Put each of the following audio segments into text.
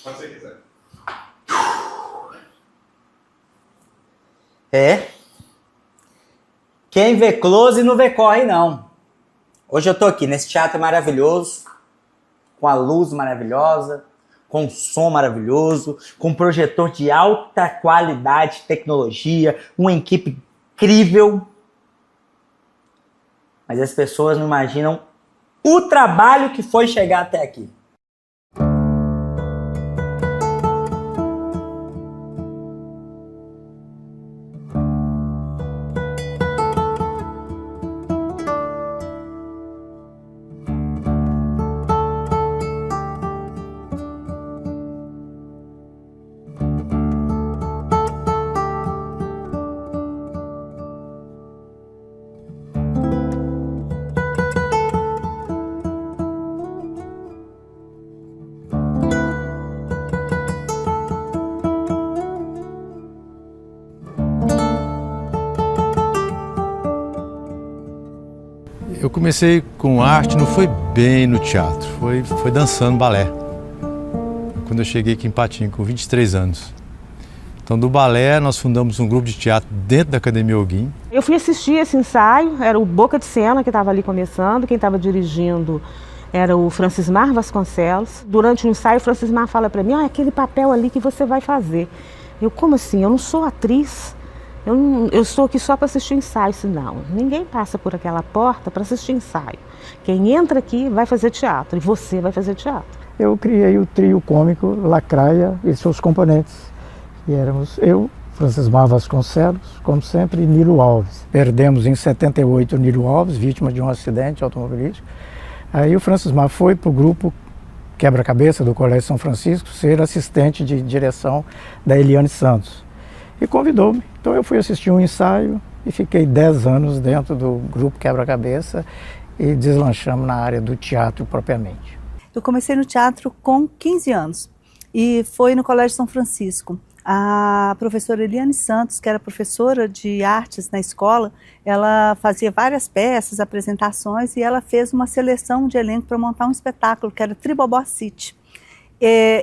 Quando você quiser. É. Quem vê close não vê corre, não. Hoje eu tô aqui nesse teatro maravilhoso, com a luz maravilhosa, com um som maravilhoso, com um projetor de alta qualidade, tecnologia, uma equipe incrível. Mas as pessoas não imaginam o trabalho que foi chegar até aqui. Eu comecei com arte, não foi bem no teatro, foi dançando balé. Quando eu cheguei aqui em Patinga, com 23 anos. Então, do balé, nós fundamos um grupo de teatro dentro da Academia Olguim. Eu fui assistir esse ensaio, era o Boca de Cena que estava ali começando, quem estava dirigindo era o Francismar Vasconcelos. Durante o ensaio, o Francismar fala para mim, é aquele papel ali que você vai fazer. Eu, como assim? Eu não sou atriz. Eu estou aqui só para assistir ensaio. Não, ninguém passa por aquela porta para assistir ensaio. Quem entra aqui vai fazer teatro e você vai fazer teatro. Eu criei o trio cômico Lacraia e seus componentes. E éramos eu, Francismar Vasconcelos, como sempre, e Nilo Alves. Perdemos em 78 o Nilo Alves, vítima de um acidente automobilístico. Aí o Francismar foi para o grupo Quebra-Cabeça do Colégio São Francisco ser assistente de direção da Eliane Santos. E convidou-me. Então eu fui assistir um ensaio e fiquei 10 anos dentro do grupo Quebra-Cabeça e deslanchamos na área do teatro propriamente. Eu comecei no teatro com 15 anos e foi no Colégio São Francisco. A professora Eliane Santos, que era professora de artes na escola, ela fazia várias peças, apresentações e ela fez uma seleção de elenco para montar um espetáculo que era Tribobó City.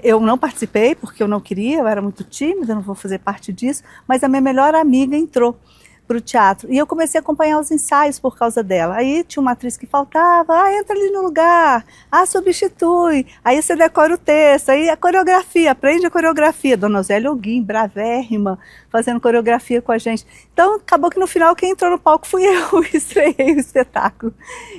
Eu não participei porque eu não queria, eu era muito tímida, não vou fazer parte disso, mas a minha melhor amiga entrou para o teatro e eu comecei a acompanhar os ensaios por causa dela. Aí tinha uma atriz que faltava, entra ali no lugar, substitui, aí você decora o texto, aí a coreografia, aprende a coreografia. Dona Zélia Olguim, bravérrima, fazendo coreografia com a gente. Então acabou que no final quem entrou no palco fui eu, estreiei o espetáculo.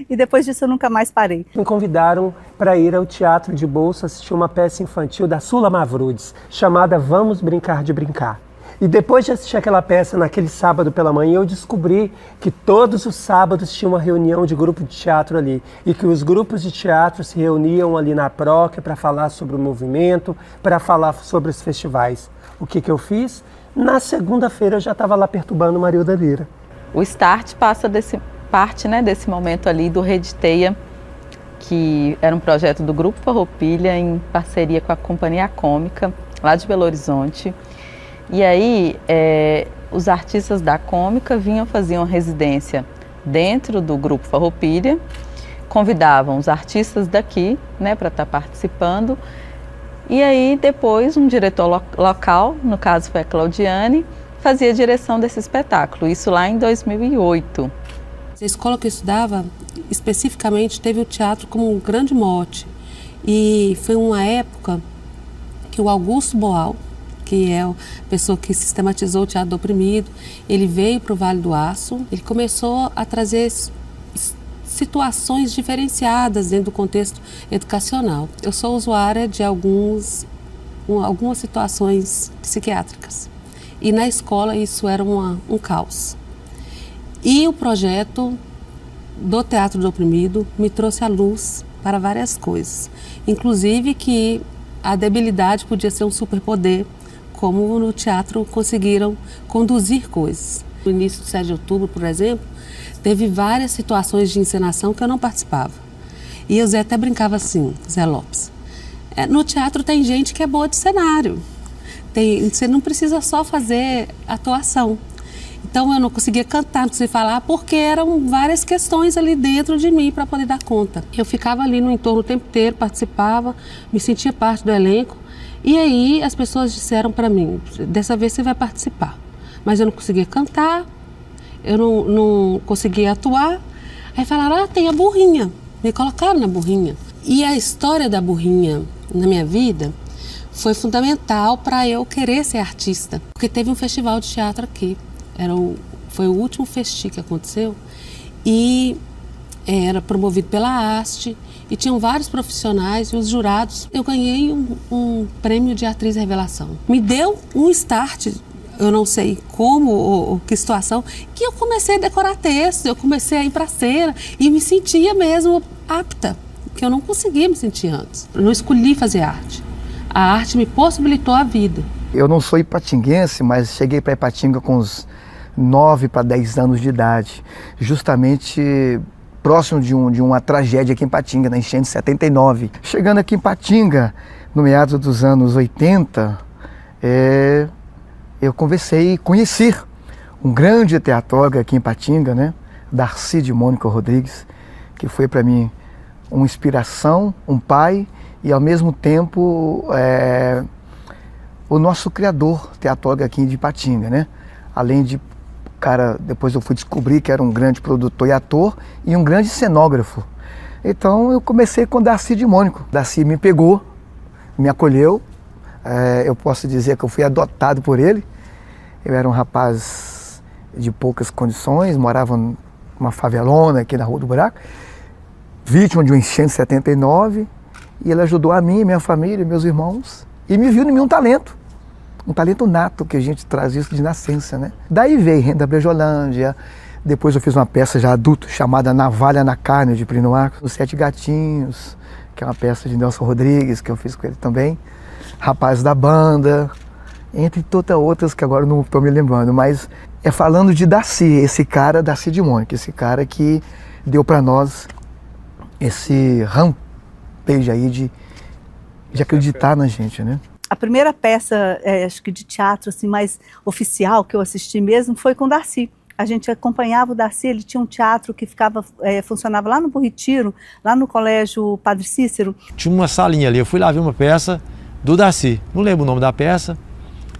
E depois disso eu nunca mais parei. Me convidaram para ir ao Teatro de Bolso assistir uma peça infantil da Sula Mavrudes, chamada Vamos Brincar de Brincar. E depois de assistir aquela peça naquele sábado pela manhã, eu descobri que todos os sábados tinha uma reunião de grupo de teatro ali. E que os grupos de teatro se reuniam ali na Proc para falar sobre o movimento, para falar sobre os festivais. O que eu fiz? Na segunda-feira eu já estava lá perturbando Marilda Lira. O Start parte desse momento ali do Rediteia, que era um projeto do Grupo Farroupilha em parceria com a Companhia Cômica, lá de Belo Horizonte. E aí, os artistas da Cômica faziam residência dentro do Grupo Farroupilha, convidavam os artistas daqui, para estar participando, e aí depois um diretor local, no caso foi a Claudiane, fazia a direção desse espetáculo, isso lá em 2008. A escola que eu estudava, especificamente, teve o teatro como um grande mote, e foi uma época que o Augusto Boal, que é a pessoa que sistematizou o teatro do oprimido, ele veio para o Vale do Aço, ele começou a trazer situações diferenciadas dentro do contexto educacional. Eu sou usuária de algumas situações psiquiátricas e na escola isso era um caos. E o projeto do Teatro do Oprimido me trouxe à luz para várias coisas, inclusive que a debilidade podia ser um superpoder, como no teatro conseguiram conduzir coisas. No início do 7 de outubro, por exemplo, teve várias situações de encenação que eu não participava. E o Zé até brincava assim, Zé Lopes, no teatro tem gente que é boa de cenário, você não precisa só fazer atuação. Então eu não conseguia cantar, não conseguia falar, porque eram várias questões ali dentro de mim para poder dar conta. Eu ficava ali no entorno o tempo inteiro, participava, me sentia parte do elenco, E aí as pessoas disseram para mim, dessa vez você vai participar. Mas eu não conseguia cantar, eu não conseguia atuar. Aí falaram, tem a burrinha, me colocaram na burrinha. E a história da burrinha na minha vida foi fundamental para eu querer ser artista. Porque teve um festival de teatro aqui, foi o último festi que aconteceu, e era promovido pela haste, e tinham vários profissionais e os jurados. Eu ganhei um prêmio de atriz revelação. Me deu um start, eu não sei como ou que situação, que eu comecei a decorar textos, eu comecei a ir para a cena e me sentia mesmo apta, que eu não conseguia me sentir antes. Eu não escolhi fazer arte. A arte me possibilitou a vida. Eu não sou ipatinguense, mas cheguei para Ipatinga com uns 9 para 10 anos de idade, justamente próximo de uma tragédia aqui em Ipatinga, na enchente de 79. Chegando aqui em Ipatinga, no meados dos anos 80, eu conheci um grande teatrólogo aqui em Ipatinga, né? Darcy de Mônica Rodrigues, que foi para mim uma inspiração, um pai e ao mesmo tempo o nosso criador teatrólogo aqui de Ipatinga, né? Além de cara, depois eu fui descobrir que era um grande produtor e ator e um grande cenógrafo. Então eu comecei com Darcy de Mônico. Darcy me pegou, me acolheu. Eu posso dizer que eu fui adotado por ele. Eu era um rapaz de poucas condições, morava numa favelona aqui na Rua do Buraco, vítima de um enchente de 79, e ele ajudou a mim, minha família, meus irmãos, e me viu em mim um talento nato, que a gente traz isso de nascença, né? Daí veio Renda Brejolândia, depois eu fiz uma peça já adulto chamada Navalha na Carne, de Plínio Marcos, Os Sete Gatinhos, que é uma peça de Nelson Rodrigues, que eu fiz com ele também, Rapaz da Banda, entre tantas outras que agora não estou me lembrando, mas é falando de Darcy, esse cara, Darcy de Mônica, esse cara que deu para nós esse rampage aí de acreditar na gente, né? A primeira peça, acho que de teatro assim, mais oficial que eu assisti mesmo foi com o Darcy. A gente acompanhava o Darcy, ele tinha um teatro que funcionava lá no Bom Retiro, lá no Colégio Padre Cícero. Tinha uma salinha ali, eu fui lá ver uma peça do Darcy, não lembro o nome da peça,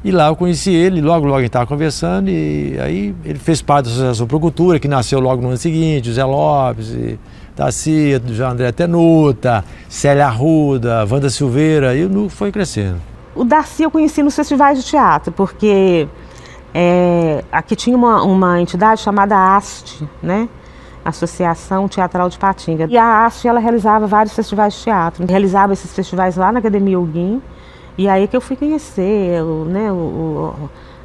e lá eu conheci ele, logo a gente estava conversando, e aí ele fez parte da Associação Pro Cultura, que nasceu logo no ano seguinte, o Zé Lopes, e Darcy, João André Tenuta, Célia Arruda, Wanda Silveira, e foi crescendo. O Darcy eu conheci nos festivais de teatro, porque aqui tinha uma entidade chamada AST, né? Associação Teatral de Ipatinga. E a AST, ela realizava vários festivais de teatro. Realizava esses festivais lá na Academia Huguim. E aí que eu fui conhecer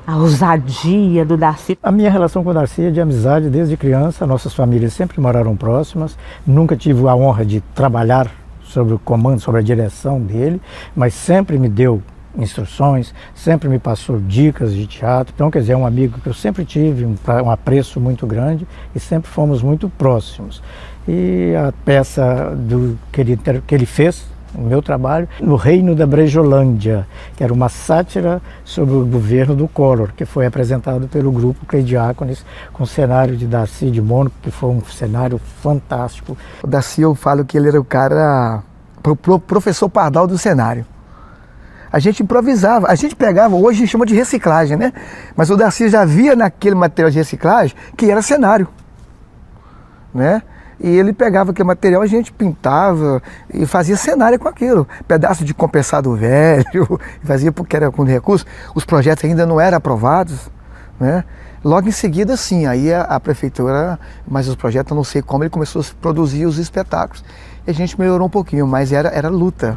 a ousadia do Darcy. A minha relação com o Darcy é de amizade desde criança. Nossas famílias sempre moraram próximas. Nunca tive a honra de trabalhar sobre o comando, sobre a direção dele, mas sempre me deu instruções, sempre me passou dicas de teatro. Então, quer dizer, é um amigo que eu sempre tive um apreço muito grande e sempre fomos muito próximos. E a peça que ele fez, o meu trabalho, No Reino da Brejolândia, que era uma sátira sobre o governo do Collor, que foi apresentado pelo grupo Cleidiácones, com o cenário de Darcy de Mônaco, que foi um cenário fantástico. O Darcy, eu falo que ele era o cara, professor Pardal do cenário. A gente improvisava, a gente pegava, hoje a gente chama de reciclagem, né? Mas o Darcy já via naquele material de reciclagem que era cenário, né? E ele pegava aquele material, a gente pintava e fazia cenário com aquilo. Pedaço de compensado velho, fazia porque era com recurso. Os projetos ainda não eram aprovados, né? Logo em seguida, sim, aí a prefeitura, mas os projetos, eu não sei como, ele começou a produzir os espetáculos. E a gente melhorou um pouquinho, mas era luta.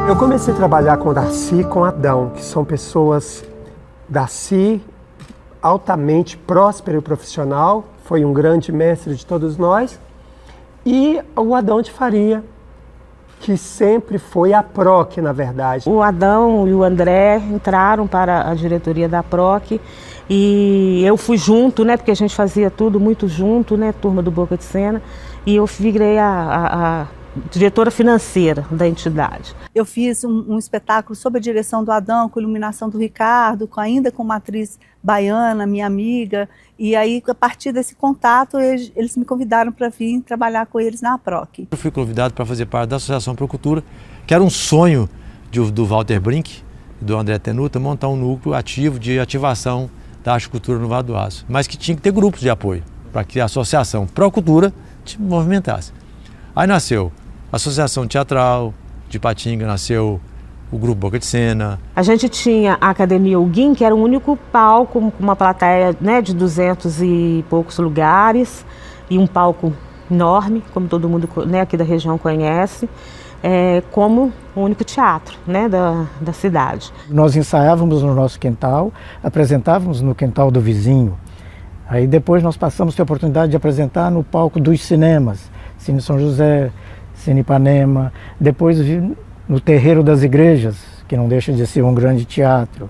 Eu comecei a trabalhar com Darcy e com Adão, que são pessoas, Darcy, altamente próspero e profissional, foi um grande mestre de todos nós, e o Adão de Faria, que sempre foi a PROC, na verdade. O Adão e o André entraram para a diretoria da PROC e eu fui junto, né, porque a gente fazia tudo muito junto, né, turma do Boca de Cena, e eu virei a diretora financeira da entidade. Eu fiz um espetáculo sob a direção do Adão, com iluminação do Ricardo, ainda com uma atriz baiana, minha amiga, e aí a partir desse contato eles me convidaram para vir trabalhar com eles na APROC. Eu fui convidado para fazer parte da Associação Procultura, que era um sonho do Walter Brink, do André Tenuta, montar um núcleo ativo de ativação da arte e cultura no Vale do Aço, mas que tinha que ter grupos de apoio para que a Associação Procultura se movimentasse. Aí nasceu a Associação Teatral de Ipatinga, nasceu o Grupo Boca de Cena. A gente tinha a Academia Huguim, que era o único palco com uma plateia, né, de 200 e poucos lugares, e um palco enorme, como todo mundo, né, aqui da região conhece, como o único teatro, né, da cidade. Nós ensaiávamos no nosso quintal, apresentávamos no quintal do vizinho. Aí depois nós passamos a ter a oportunidade de apresentar no palco dos cinemas, Cine São José, Cine Ipanema, depois no Terreiro das Igrejas, que não deixa de ser um grande teatro.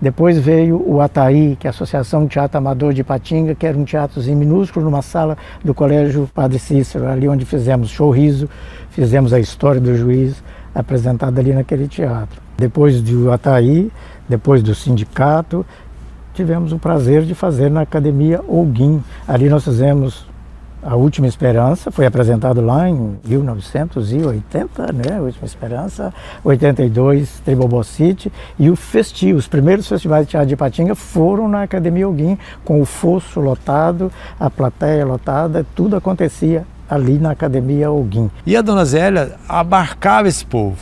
Depois veio o Ataí, que é a Associação de Teatro Amador de Ipatinga, que era um teatrozinho minúsculo numa sala do Colégio Padre Cícero, ali onde fizemos Chorriso, fizemos a História do Juiz, apresentada ali naquele teatro. Depois do Ataí, depois do sindicato, tivemos o prazer de fazer na Academia Huguim. Ali nós fizemos A Última Esperança, foi apresentado lá em 1980, né? A Última Esperança, 82, Tribobó City, e o Festi, os primeiros festivais de teatro de Ipatinga foram na Academia Huguim, com o fosso lotado, a plateia lotada, tudo acontecia ali na Academia Huguim. E a Dona Zélia abarcava esse povo,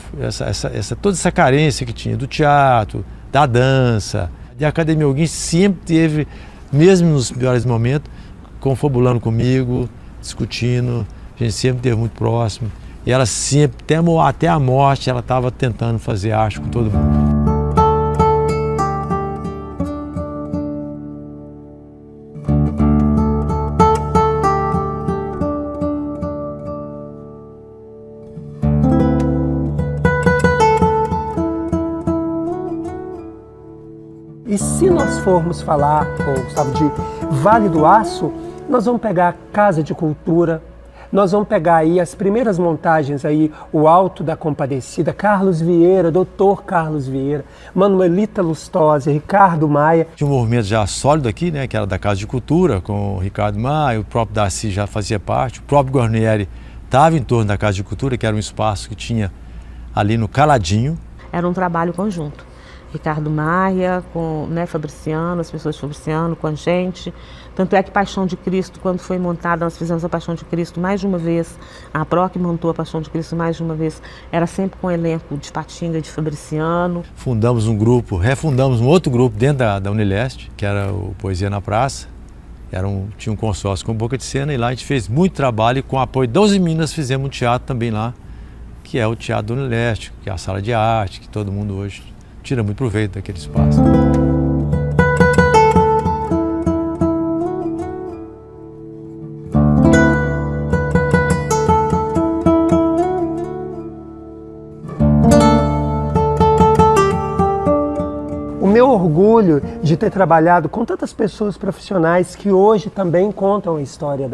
toda essa carência que tinha do teatro, da dança. E a Academia Huguim sempre teve, mesmo nos piores momentos, confabulando comigo, discutindo, a gente sempre esteve muito próximo. E ela sempre, até a morte, ela estava tentando fazer arte com todo mundo. E se nós formos falar, Gustavo, de Vale do Aço, nós vamos pegar a Casa de Cultura, nós vamos pegar aí as primeiras montagens aí, o Alto da Compadecida, Carlos Vieira, Dr. Carlos Vieira, Manuelita Lustosa, Ricardo Maia. Tinha um movimento já sólido aqui, né, que era da Casa de Cultura, com o Ricardo Maia, o próprio Darcy já fazia parte, o próprio Guarnieri estava em torno da Casa de Cultura, que era um espaço que tinha ali no Caladinho. Era um trabalho conjunto. Ricardo Maia, com, né, Fabriciano, as pessoas de Fabriciano, com a gente. Tanto é que Paixão de Cristo, quando foi montada, nós fizemos a Paixão de Cristo mais de uma vez. A APROC montou a Paixão de Cristo mais de uma vez. Era sempre com o elenco de Ipatinga, de Fabriciano. Fundamos um grupo, refundamos um outro grupo dentro da Unileste, que era o Poesia na Praça. Tinha um consórcio com Boca de Cena, e lá a gente fez muito trabalho, e com o apoio de 12 Minas fizemos um teatro também lá, que é o Teatro da Unileste, que é a sala de arte, que todo mundo hoje tira muito proveito daquele espaço. O meu orgulho de ter trabalhado com tantas pessoas profissionais que hoje também contam a história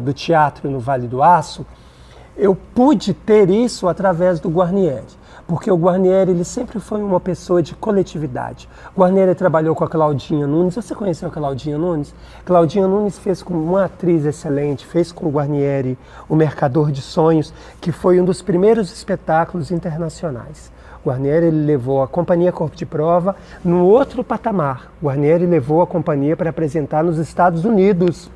do teatro no Vale do Aço, eu pude ter isso através do Guarnieri. Porque o Guarnieri, ele sempre foi uma pessoa de coletividade. O Guarnieri trabalhou com a Claudinha Nunes. Você conheceu a Claudinha Nunes? Claudinha Nunes fez com uma atriz excelente, fez com o Guarnieri O Mercador de Sonhos, que foi um dos primeiros espetáculos internacionais. O Guarnieri, ele levou a Companhia Corpo de Prova no outro patamar. O Guarnieri levou a companhia para apresentar nos Estados Unidos,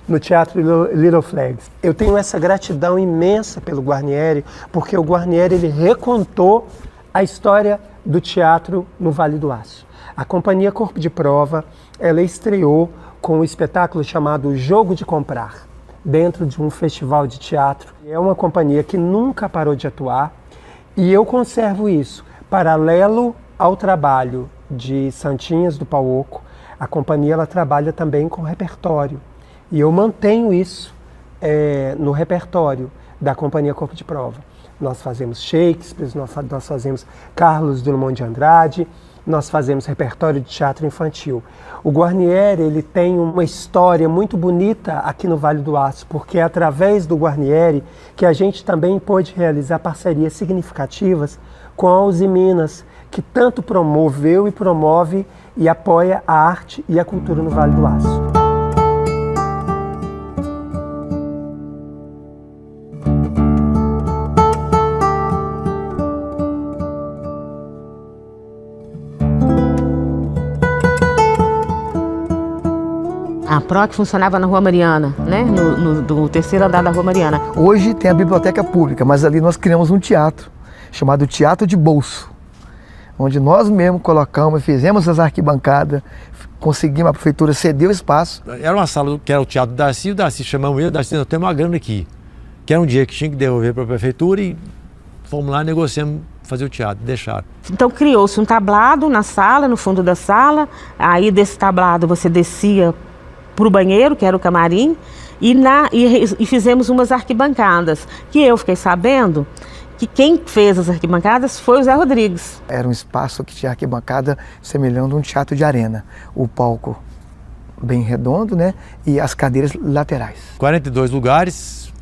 no Teatro Little Flags. Eu tenho essa gratidão imensa pelo Guarnieri, porque o Guarnieri, ele recontou a história do teatro no Vale do Aço. A Companhia Corpo de Prova, ela estreou com um espetáculo chamado Jogo de Comprar, dentro de um festival de teatro. É uma companhia que nunca parou de atuar, e eu conservo isso. Paralelo ao trabalho de Santinhas do Pauoco, a companhia, ela trabalha também com repertório. E eu mantenho isso no repertório da Companhia Corpo de Prova. Nós fazemos Shakespeare, nós fazemos Carlos Drummond de Andrade, nós fazemos repertório de teatro infantil. O Guarnieri, ele tem uma história muito bonita aqui no Vale do Aço, porque é através do Guarnieri que a gente também pôde realizar parcerias significativas com a Uzi Minas, que tanto promoveu e promove e apoia a arte e a cultura no Vale do Aço. A PROC funcionava na Rua Mariana, né? No terceiro andar da Rua Mariana. Hoje tem a biblioteca pública, mas ali nós criamos um teatro, chamado Teatro de Bolso, onde nós mesmos colocamos, fizemos as arquibancadas, conseguimos, a prefeitura cedeu espaço. Era uma sala que era o Teatro do Darcy, o Darcy chamamos ele, Darcy, nós temos uma grana aqui, que era um dia que tinha que devolver para a prefeitura e fomos lá, negociamos fazer o teatro, deixaram. Então criou-se um tablado na sala, no fundo da sala, aí desse tablado você descia para o banheiro, que era o camarim, e fizemos umas arquibancadas, que eu fiquei sabendo que quem fez as arquibancadas foi o Zé Rodrigues. Era um espaço que tinha arquibancada semelhando um teatro de arena. O palco bem redondo, né? E as cadeiras laterais. 42 lugares,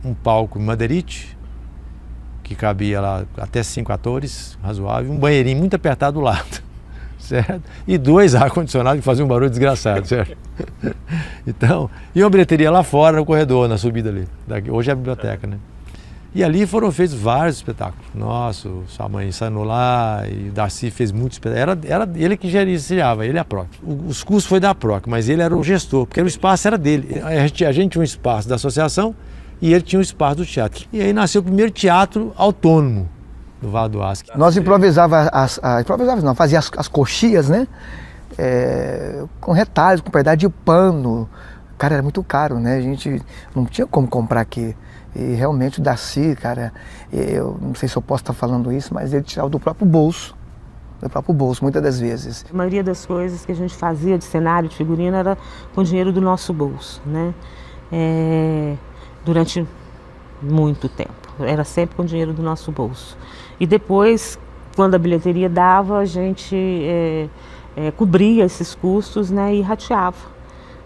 um palco madeirite, que cabia lá até 5 atores, razoável, um banheirinho muito apertado do lado. Certo? E 2 ar-condicionados que faziam um barulho desgraçado, certo? Então, e uma bilheteria lá fora, no corredor, na subida ali. Hoje é a biblioteca, né? E ali foram feitos vários espetáculos. Nossa, sua mãe ensinou lá, e o Darcy fez muitos espetáculos. Era ele que gerenciava, ele e a PROC. Os custos foi da PROC, mas ele era o gestor, porque o espaço era dele. A gente tinha um espaço da associação e ele tinha um espaço do teatro. E aí nasceu o primeiro teatro autônomo do Vale do Aço. Nós improvisávamos, fazia as coxias, né? Com retalhos, com pedaço de pano. Cara, era muito caro, né? A gente não tinha como comprar aqui. E realmente o Darcy, cara, eu não sei se eu posso estar falando isso, mas ele tirava do próprio bolso. Do próprio bolso, muitas das vezes. A maioria das coisas que a gente fazia de cenário, de figurino, era com dinheiro do nosso bolso, né? Durante muito tempo. Era sempre com dinheiro do nosso bolso. E depois, quando a bilheteria dava, a gente cobria esses custos, né, e rateava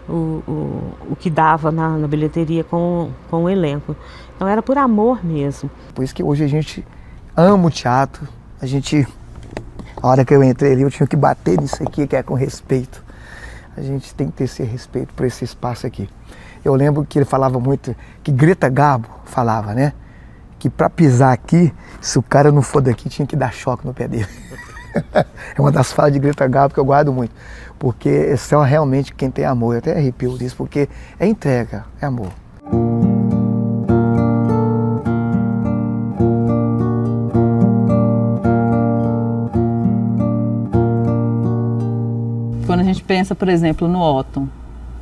o que dava na bilheteria com o elenco. Então era por amor mesmo. Por isso que hoje a gente ama o teatro. A hora que eu entrei ali, eu tinha que bater nisso aqui, que é com respeito. A gente tem que ter esse respeito por esse espaço aqui. Eu lembro que ele falava muito, que Greta Garbo falava, né? Que para pisar aqui, se o cara não for daqui, tinha que dar choque no pé dele. É uma das falas de Greta Garbo que eu guardo muito, porque é só realmente quem tem amor. Eu até arrepio disso, porque é entrega, é amor. Quando a gente pensa, por exemplo, no Otton,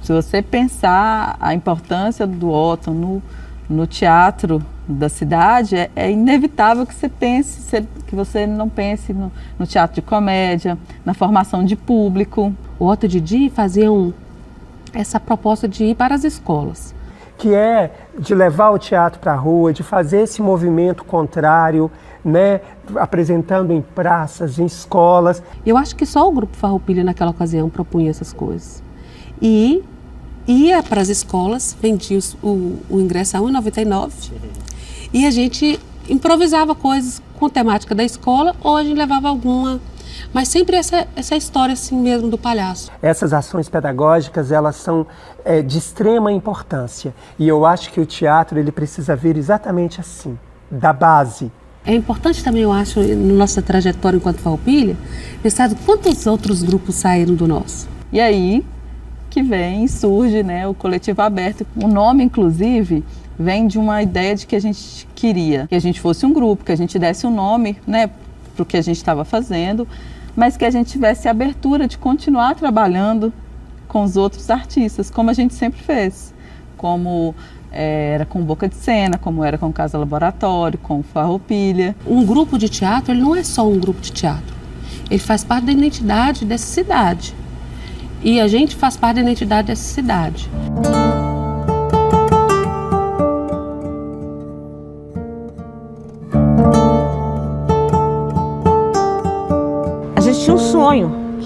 se você pensar a importância do Otton no teatro da cidade, é inevitável que você não pense no teatro de comédia, na formação de público. O Otton e Didi faziam essa proposta de ir para as escolas. Que é de levar o teatro para a rua, de fazer esse movimento contrário, né, apresentando em praças, em escolas. Eu acho que só o Grupo Farroupilha naquela ocasião propunha essas coisas. E ia para as escolas, vendia o ingresso a R$ 1,99 e a gente improvisava coisas com temática da escola ou a gente levava alguma, mas sempre essa história assim mesmo do palhaço. Essas ações pedagógicas, elas são de extrema importância e eu acho que o teatro ele precisa vir exatamente assim, da base. É importante também, eu acho, na nossa trajetória enquanto Farroupilha, pensar quantos outros grupos saíram do nosso. E aí que surge, né, o Coletivo Aberto. O nome, inclusive, vem de uma ideia de que a gente queria que a gente fosse um grupo, que a gente desse um nome, né, para o que a gente estava fazendo, mas que a gente tivesse abertura de continuar trabalhando com os outros artistas, como a gente sempre fez, como era com Boca de Cena, como era com Casa Laboratório, com Farroupilha. Um grupo de teatro, ele não é só um grupo de teatro, ele faz parte da identidade dessa cidade. E a gente faz parte da identidade dessa cidade. A gente tinha um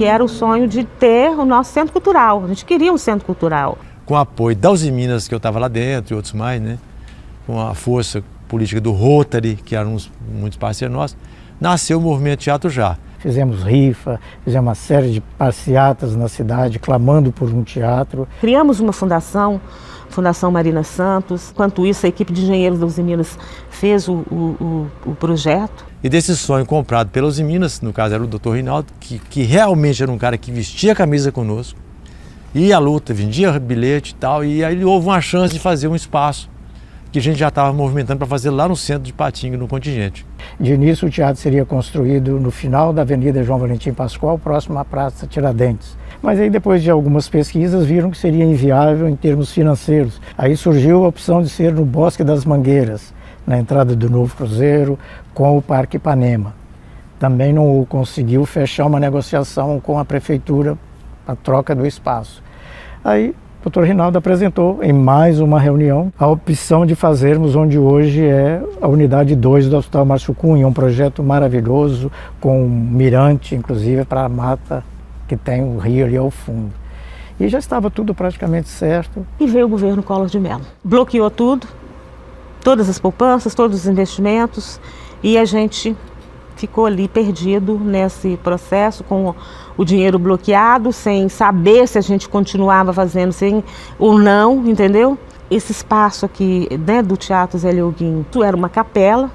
que era o sonho de ter o nosso centro cultural. A gente queria um centro cultural. Com o apoio da Uzi Minas, que eu estava lá dentro, e outros mais, né? Com a força política do Rotary, que eram muitos parceiros nossos, nasceu o movimento Teatro Já. Fizemos rifa, fizemos uma série de passeatas na cidade, clamando por um teatro. Criamos uma fundação, Fundação Marina Santos. Enquanto isso, a equipe de engenheiros da Uzi Minas fez o projeto. E desse sonho comprado pela Uzi Minas, no caso era o Dr. Rinaldo, que realmente era um cara que vestia a camisa conosco, ia à luta, vendia bilhete e tal, e aí houve uma chance de fazer um espaço que a gente já estava movimentando para fazer lá no centro de Ipatinga, no contingente. De início, o teatro seria construído no final da Avenida João Valentim Pascoal, próximo à Praça Tiradentes. Mas aí, depois de algumas pesquisas, viram que seria inviável em termos financeiros. Aí surgiu a opção de ser no Bosque das Mangueiras, na entrada do Novo Cruzeiro, com o Parque Ipanema. Também não conseguiu fechar uma negociação com a prefeitura para a troca do espaço. Aí o Dr. Rinaldo apresentou em mais uma reunião a opção de fazermos onde hoje é a unidade 2 do Hospital Márcio Cunha, um projeto maravilhoso, com um mirante, inclusive, para a mata que tem o rio ali ao fundo. E já estava tudo praticamente certo. E veio o governo Collor de Mello. Bloqueou tudo, todas as poupanças, todos os investimentos, e a gente ficou ali perdido nesse processo, com o dinheiro bloqueado, sem saber se a gente continuava fazendo ou não, entendeu? Esse espaço aqui, né, do Teatro Zé Leoguim, era uma capela,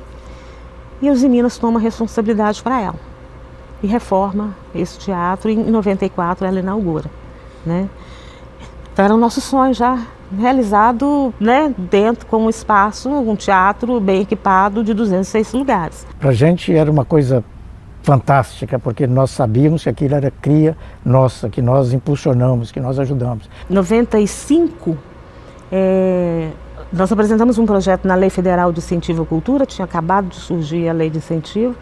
e a Uzi Minas toma responsabilidade para ela e reforma esse teatro, e em 94 ela inaugura, né? Então era o nosso sonho já realizado, né, dentro com um espaço, um teatro bem equipado de 206 lugares. Para a gente era uma coisa fantástica, porque nós sabíamos que aquilo era cria nossa, que nós impulsionamos, que nós ajudamos. Em 95, nós apresentamos um projeto na Lei Federal de Incentivo à Cultura, tinha acabado de surgir a Lei de Incentivo.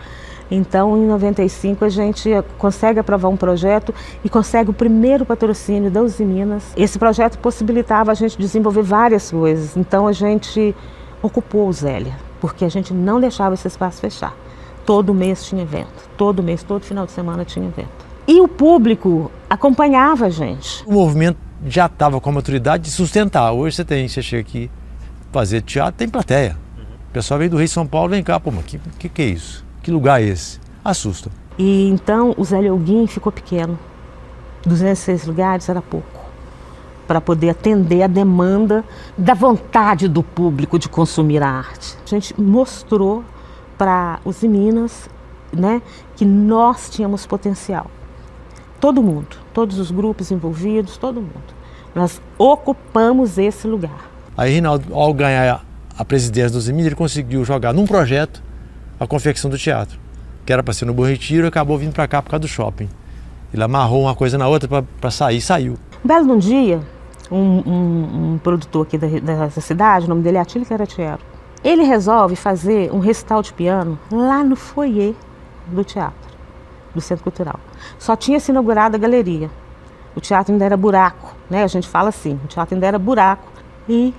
Então, em 95, a gente consegue aprovar um projeto e consegue o primeiro patrocínio da Uzi Minas. Esse projeto possibilitava a gente desenvolver várias coisas. Então, a gente ocupou o Zélia, porque a gente não deixava esse espaço fechar. Todo mês tinha evento, todo mês, todo final de semana tinha evento. E o público acompanhava a gente. O movimento já estava com a maturidade de sustentar. Hoje você chega aqui fazer teatro, tem plateia. O pessoal vem do Rio de São Paulo, vem cá, pô, mas que é isso? Que lugar é esse? Assusta. E então o Zé Leoguim ficou pequeno. 206 lugares era pouco para poder atender a demanda da vontade do público de consumir a arte. A gente mostrou para os Minas, né, que nós tínhamos potencial. Todo mundo, todos os grupos envolvidos, todo mundo. Nós ocupamos esse lugar. Aí Rinaldo, ao ganhar a presidência dos Minas, ele conseguiu jogar num projeto a confecção do teatro, que era para ser no Bom Retiro, acabou vindo para cá por causa do shopping. Ele amarrou uma coisa na outra para sair, saiu. Um belo num dia, um produtor aqui da cidade, o nome dele é Atílio Caratiero, ele resolve fazer um recital de piano lá no foyer do teatro, do Centro Cultural. Só tinha se inaugurado a galeria. O teatro ainda era buraco, né? A gente fala assim, o teatro ainda era buraco. E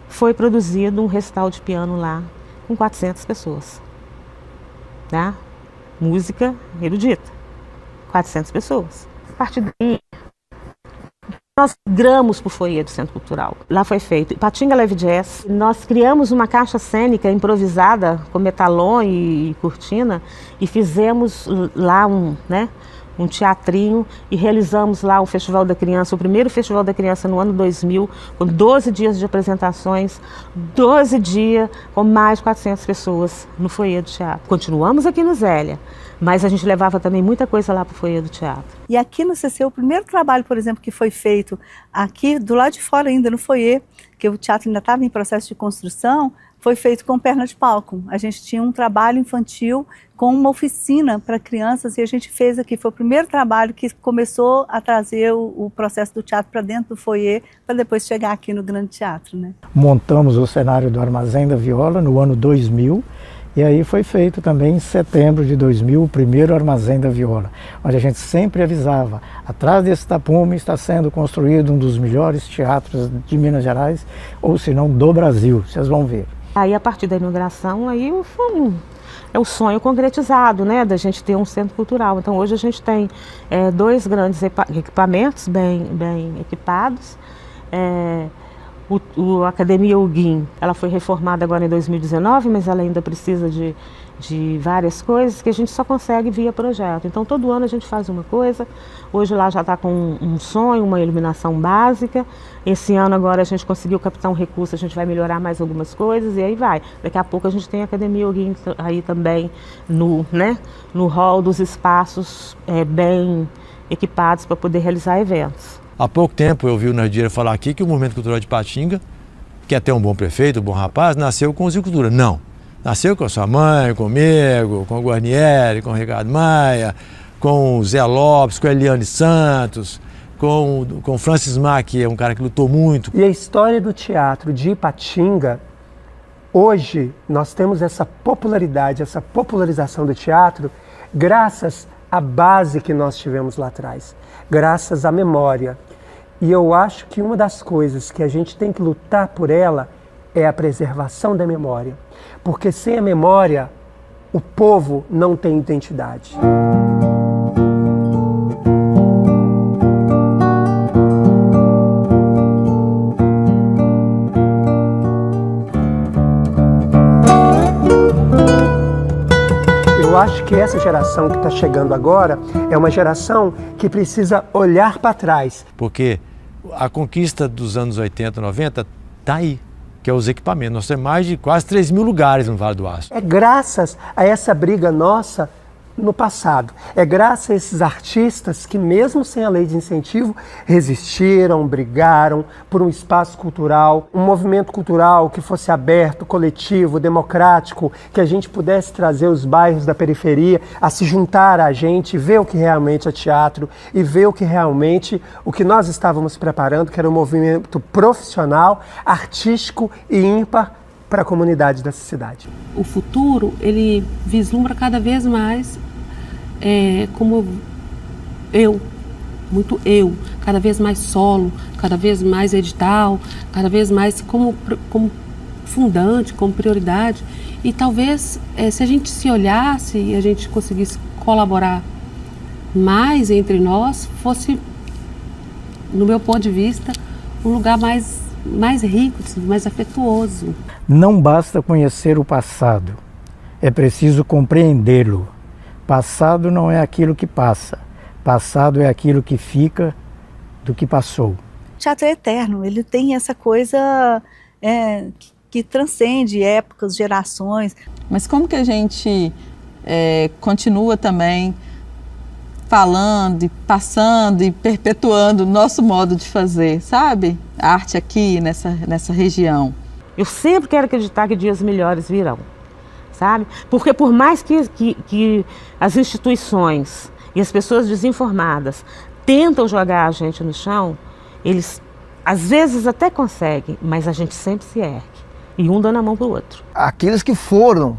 foi produzido um recital de piano lá com 400 pessoas. Tá? Música erudita, 400 pessoas. A partir daí, nós migramos para o foyer do Centro Cultural. Lá foi feito Ipatinga Live Jazz. Nós criamos uma caixa cênica improvisada com metalon e cortina e fizemos lá um teatrinho e realizamos lá o Festival da Criança, o primeiro Festival da Criança no ano 2000, com 12 dias de apresentações, 12 dias com mais de 400 pessoas no foyer do teatro. Continuamos aqui no Zélia, mas a gente levava também muita coisa lá para o foyer do teatro. E aqui no CC, o primeiro trabalho, por exemplo, que foi feito aqui do lado de fora ainda, no foyer, que o teatro ainda estava em processo de construção, foi feito com perna de palco. A gente tinha um trabalho infantil com uma oficina para crianças e a gente fez aqui. Foi o primeiro trabalho que começou a trazer o processo do teatro para dentro do foyer, para depois chegar aqui no Grande Teatro, né? Montamos o cenário do Armazém da Viola no ano 2000 e aí foi feito também em setembro de 2000 o primeiro Armazém da Viola, onde a gente sempre avisava, atrás desse tapume está sendo construído um dos melhores teatros de Minas Gerais, ou se não do Brasil, vocês vão ver. Aí, a partir da inauguração, aí é o sonho concretizado, né, da gente ter um centro cultural. Então, hoje a gente tem 2 grandes equipamentos bem equipados. A Academia Huguim, ela foi reformada agora em 2019, mas ela ainda precisa de várias coisas que a gente só consegue via projeto. Então, todo ano a gente faz uma coisa. Hoje lá já está com um sonho, uma iluminação básica. Esse ano agora a gente conseguiu captar um recurso, a gente vai melhorar mais algumas coisas e aí vai. Daqui a pouco a gente tem a Academia Huguim aí também no hall dos espaços bem equipados para poder realizar eventos. Há pouco tempo eu vi o Nardir falar aqui que o Movimento Cultural de Ipatinga, que é até um bom prefeito, um bom rapaz, nasceu com o Zé Cultura. Não. Nasceu com a sua mãe, comigo, com o Guarnieri, com o Ricardo Maia, com o Zé Lopes, com a Eliane Santos, com o Francis Mar, que é um cara que lutou muito. E a história do teatro de Ipatinga, hoje nós temos essa popularidade, essa popularização do teatro, graças à base que nós tivemos lá atrás, graças à memória. E eu acho que uma das coisas que a gente tem que lutar por ela é a preservação da memória. Porque sem a memória, o povo não tem identidade. Eu acho que essa geração que está chegando agora é uma geração que precisa olhar para trás. Porque a conquista dos anos 80, 90 está aí, que é os equipamentos. Nós temos mais de quase 3 mil lugares no Vale do Aço. É graças a essa briga nossa no passado. É graças a esses artistas que, mesmo sem a lei de incentivo, resistiram, brigaram por um espaço cultural, um movimento cultural que fosse aberto, coletivo, democrático, que a gente pudesse trazer os bairros da periferia a se juntar a gente, ver o que realmente é teatro e ver o que nós estávamos preparando, que era um movimento profissional, artístico e ímpar para a comunidade dessa cidade. O futuro, ele vislumbra cada vez mais como muito eu, cada vez mais solo, cada vez mais edital, cada vez mais como fundante, como prioridade. E talvez, se a gente se olhasse e a gente conseguisse colaborar mais entre nós, fosse, no meu ponto de vista, um lugar mais rico, mais afetuoso. Não basta conhecer o passado, é preciso compreendê-lo. Passado não é aquilo que passa, passado é aquilo que fica do que passou. O teatro é eterno, ele tem essa coisa que transcende épocas, gerações. Mas como que a gente continua também falando e passando e perpetuando o nosso modo de fazer, sabe? A arte aqui nessa região. Eu sempre quero acreditar que dias melhores virão, sabe? Porque por mais que as instituições e as pessoas desinformadas tentam jogar a gente no chão, eles às vezes até conseguem, mas a gente sempre se ergue. E um dando a mão para o outro. Aqueles que foram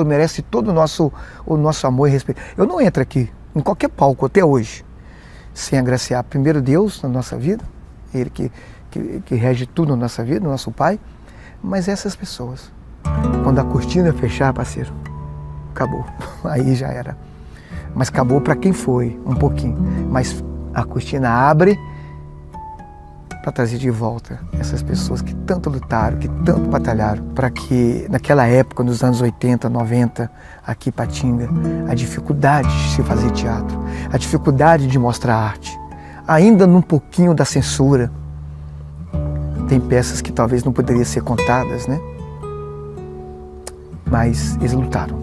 merecem todo o nosso amor e respeito. Eu não entro aqui, em qualquer palco, até hoje, sem agraciar primeiro Deus na nossa vida, Ele que rege tudo na nossa vida, o nosso Pai, mas essas pessoas. Quando a cortina fechar, parceiro, acabou. Aí já era. Mas acabou para quem foi, um pouquinho. Mas a cortina abre para trazer de volta essas pessoas que tanto lutaram, que tanto batalharam, para que naquela época, nos anos 80, 90, aqui em Ipatinga, a dificuldade de se fazer teatro, a dificuldade de mostrar arte, ainda num pouquinho da censura, tem peças que talvez não poderiam ser contadas, né? Mas eles lutaram.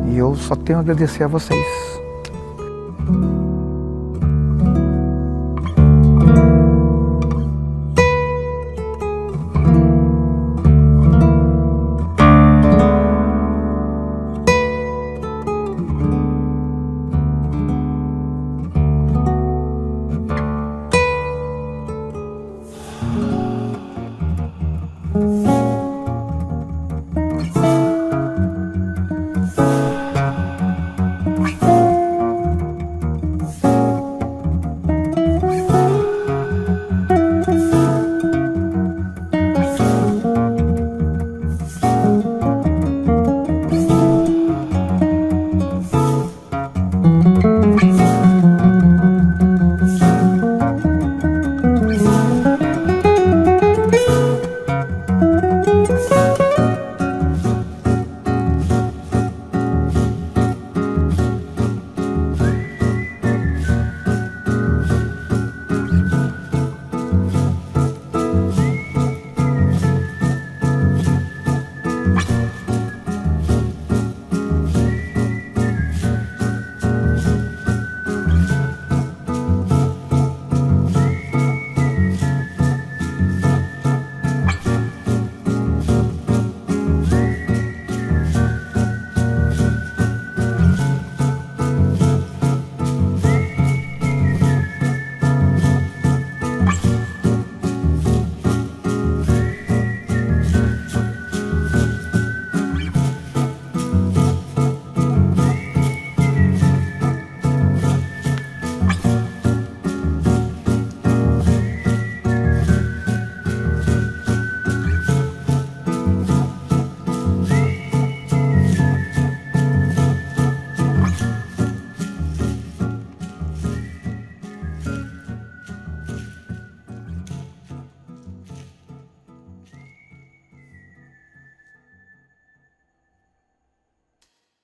E eu só tenho a agradecer a vocês.